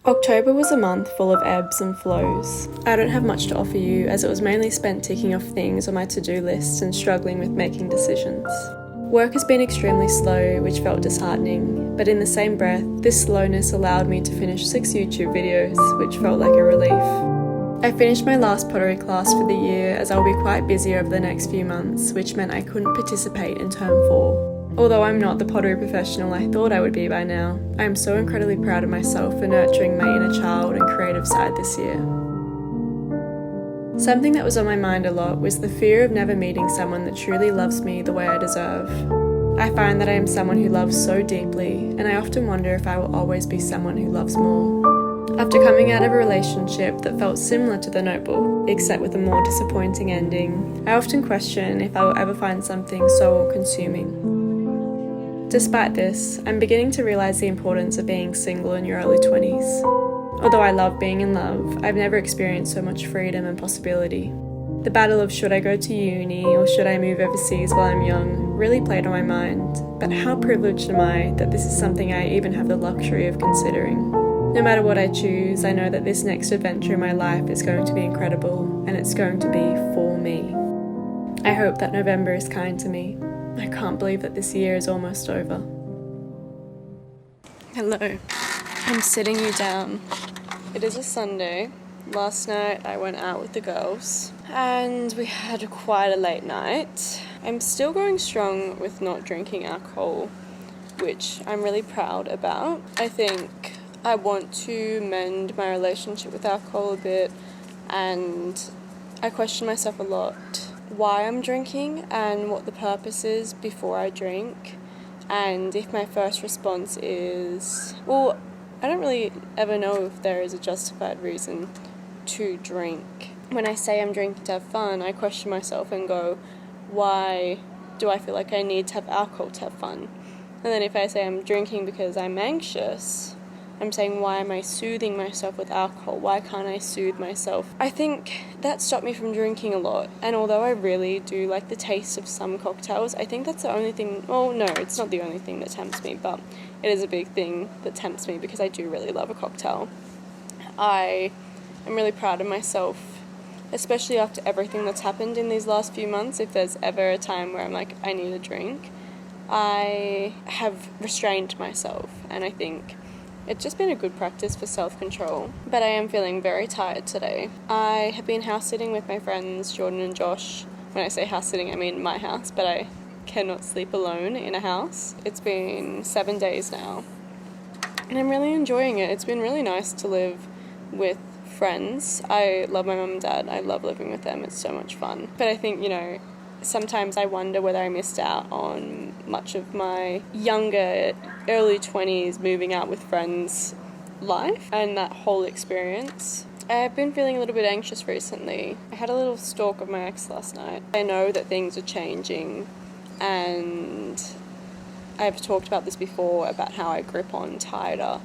October was a month full of ebbs and flows. I don't have much to offer you, as it was mainly spent ticking off things on my to-do lists and struggling with making decisions. Work has been extremely slow, which felt disheartening, but in the same breath, this slowness allowed me to finish 6 YouTube videos, which felt like a relief. I finished my last pottery class for the year, as I'll be quite busy over the next few months, which meant I couldn't participate in term 4. Although I'm not the pottery professional I thought I would be by now, I am so incredibly proud of myself for nurturing my inner child and creative side this year. Something that was on my mind a lot was the fear of never meeting someone that truly loves me the way I deserve. I find that I am someone who loves so deeply, and I often wonder if I will always be someone who loves more. After coming out of a relationship that felt similar to The Notebook, except with a more disappointing ending, I often question if I will ever find something so all-consuming. Despite this, I'm beginning to realise the importance of being single in your early 20s. Although I love being in love, I've never experienced so much freedom and possibility. The battle of should I go to uni or should I move overseas while I'm young really played on my mind, but how privileged am I that this is something I even have the luxury of considering. No matter what I choose, I know that this next adventure in my life is going to be incredible, and it's going to be for me. I hope that November is kind to me. I can't believe that this year is almost over. Hello, I'm sitting you down. It is a Sunday. Last night I went out with the girls and we had quite a late night. I'm still going strong with not drinking alcohol, which I'm really proud about. I think I want to mend my relationship with alcohol a bit, and I question myself a lot why I'm drinking and what the purpose is before I drink, and if my first response is, well, I don't really ever know if there is a justified reason to drink. When I say I'm drinking to have fun, I question myself and go, why do I feel like I need to have alcohol to have fun? And then if I say I'm drinking because I'm anxious, I'm saying, why am I soothing myself with alcohol? Why can't I soothe myself? I think that stopped me from drinking a lot. And although I really do like the taste of some cocktails, I think that's the only thing, well, no, it's not the only thing that tempts me, but it is a big thing that tempts me because I do really love a cocktail. I am really proud of myself, especially after everything that's happened in these last few months. If there's ever a time where I'm like, I need a drink, I have restrained myself, and I think it's just been a good practice for self-control. But I am feeling very tired today. I have been house-sitting with my friends Jordan and Josh. When I say house-sitting, I mean my house, but I cannot sleep alone in a house. It's been 7 days now, and I'm really enjoying it. It's been really nice to live with friends. I love my mum and dad. I love living with them. It's so much fun. But I think, sometimes I wonder whether I missed out on much of my younger, early 20s moving out with friends life and that whole experience. I've been feeling a little bit anxious recently. I had a little stalk of my ex last night. I know that things are changing, and I've talked about this before, about how I grip on tighter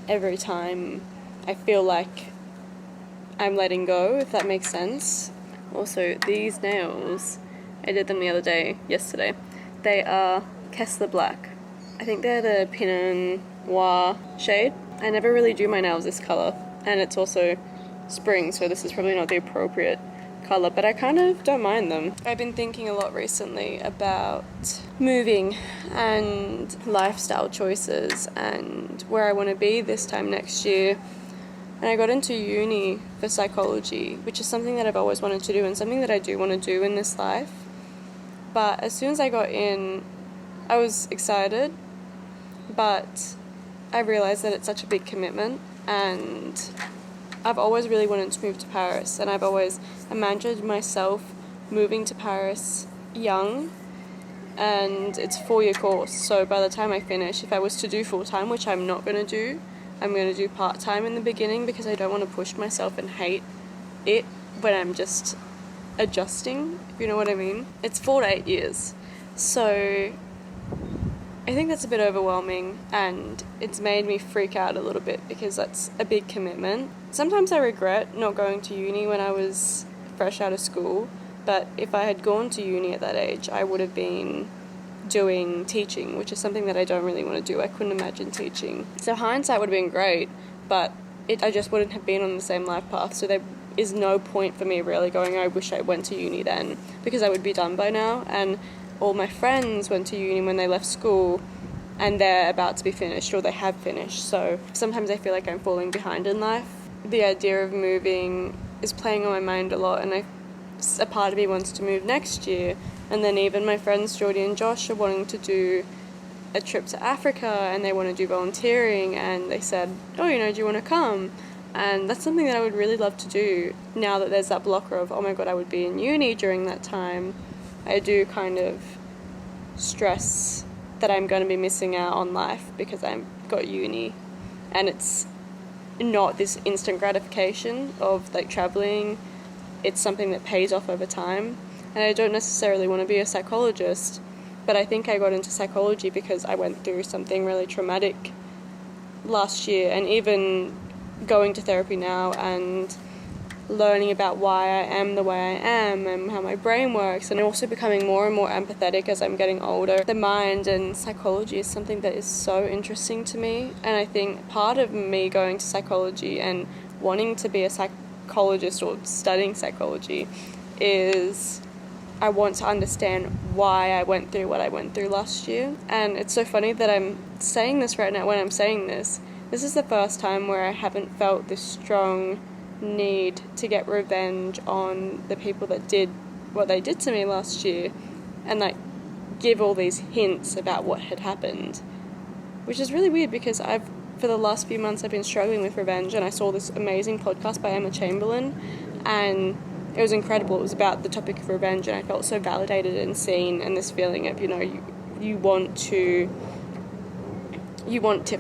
every time I feel like I'm letting go, if that makes sense. Also, these nails, I did them the other day, yesterday. They are Kessler Black. I think they're the Pinot Noir shade. I never really do my nails this colour, and it's also spring, so this is probably not the appropriate colour, but I kind of don't mind them. I've been thinking a lot recently about moving and lifestyle choices and where I want to be this time next year. And I got into uni for psychology, which is something that I've always wanted to do and something that I do want to do in this life. But as soon as I got in, I was excited, but I realised that it's such a big commitment, and I've always really wanted to move to Paris, and I've always imagined myself moving to Paris young, and it's a 4-year course, so by the time I finish, if I was to do full-time, which I'm not going to do, I'm going to do part-time in the beginning because I don't want to push myself and hate it when I'm just adjusting, if you know what I mean. It's 4 to 8 years, so I think that's a bit overwhelming, and it's made me freak out a little bit because that's a big commitment. Sometimes I regret not going to uni when I was fresh out of school, but if I had gone to uni at that age, I would have been doing teaching, which is something that I don't really want to do. I couldn't imagine teaching. So hindsight would have been great, but I just wouldn't have been on the same life path. So there is no point for me really going, I wish I went to uni then, because I would be done by now. And all my friends went to uni when they left school, and they're about to be finished, or they have finished. So sometimes I feel like I'm falling behind in life. The idea of moving is playing on my mind a lot, and a part of me wants to move next year. And then even my friends Geordie and Josh are wanting to do a trip to Africa, and they want to do volunteering, and they said, oh, do you want to come? And that's something that I would really love to do. Now that there's that blocker of, oh my god, I would be in uni during that time, I do kind of stress that I'm going to be missing out on life because I've got uni, and it's not this instant gratification of like traveling. It's something that pays off over time. And I don't necessarily want to be a psychologist, but I think I got into psychology because I went through something really traumatic last year, and even going to therapy now and learning about why I am the way I am and how my brain works, and also becoming more and more empathetic as I'm getting older. The mind and psychology is something that is so interesting to me, and I think part of me going to psychology and wanting to be a psychologist or studying psychology is I want to understand why I went through what I went through last year. And it's so funny that I'm saying this right now. When I'm saying this is the first time where I haven't felt this strong need to get revenge on the people that did what they did to me last year, and like give all these hints about what had happened, which is really weird because for the last few months I've been struggling with revenge, and I saw this amazing podcast by Emma Chamberlain, and it was incredible. It was about the topic of revenge, and I felt so validated and seen, and this feeling of, you want tit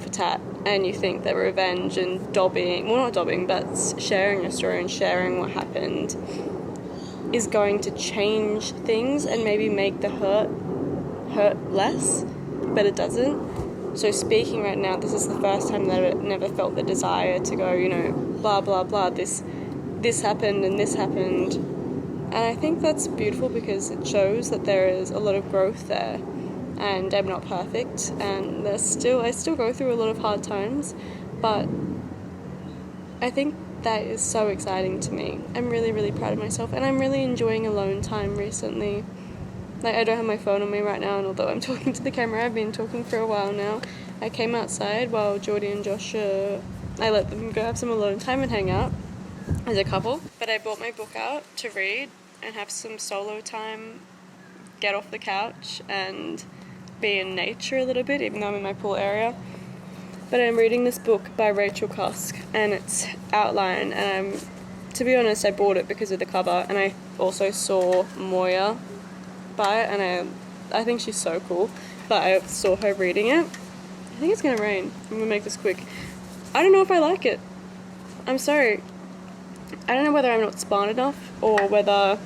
for tat, and you think that revenge and not dobbing, but sharing your story and sharing what happened is going to change things and maybe make the hurt less, but it doesn't. So speaking right now, this is the first time that I've never felt the desire to go, blah, blah, blah, this happened and this happened. And I think that's beautiful because it shows that there is a lot of growth there. And I'm not perfect, and I still go through a lot of hard times, but I think that is so exciting to me. I'm really, really proud of myself, and I'm really enjoying alone time recently. Like, I don't have my phone on me right now, and although I'm talking to the camera, I've been talking for a while now. I came outside while Geordie and Josh, I let them go have some alone time and hang out as a couple, but I brought my book out to read and have some solo time, get off the couch and be in nature a little bit, even though I'm in my pool area. But I'm reading this book by Rachel Cusk, and it's Outline, and to be honest, I bought it because of the cover, and I also saw Moya buy it, and I think she's so cool, but I saw her reading it. I think it's gonna rain. I'm gonna make this quick. I don't know if I like it. I'm sorry. I don't know whether I'm not smart enough, or whether,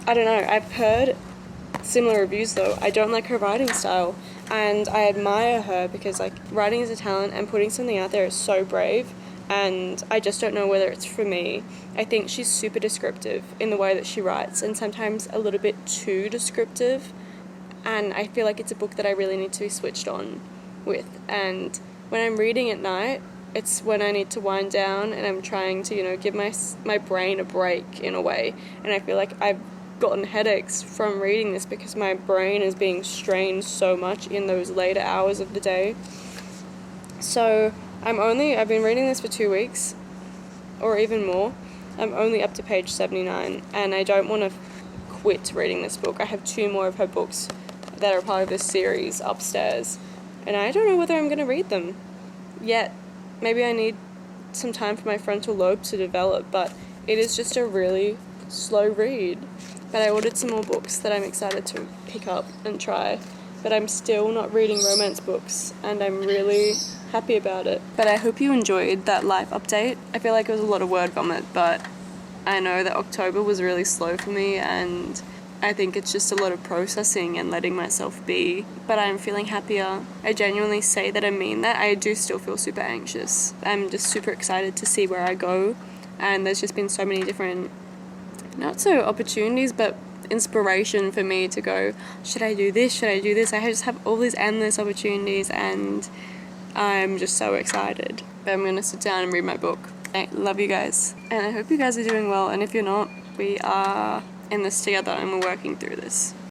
I don't know. I've heard similar reviews though. I don't like her writing style, and I admire her because like writing is a talent, and putting something out there is so brave, and I just don't know whether it's for me. I think she's super descriptive in the way that she writes, and sometimes a little bit too descriptive, and I feel like it's a book that I really need to be switched on with. And when I'm reading at night, it's when I need to wind down, and I'm trying to give my brain a break in a way, and I feel like I've gotten headaches from reading this because my brain is being strained so much in those later hours of the day. So I've been reading this for 2 weeks or even more. I'm only up to page 79, and I don't want to quit reading this book. I have 2 more of her books that are part of this series upstairs, and I don't know whether I'm going to read them yet. Maybe I need some time for my frontal lobe to develop, but it is just a really slow read. But I ordered some more books that I'm excited to pick up and try. But I'm still not reading romance books, and I'm really happy about it. But I hope you enjoyed that life update. I feel like it was a lot of word vomit, but I know that October was really slow for me, and I think it's just a lot of processing and letting myself be. But I'm feeling happier. I genuinely say that I mean that. I do still feel super anxious. I'm just super excited to see where I go, and there's just been so many different, not so opportunities, but inspiration for me to go, should I do this, should I do this? I just have all these endless opportunities, and I'm just so excited. But I'm gonna sit down and read my book. I love you guys, and I hope you guys are doing well, and if you're not, we are in this together and we're working through this.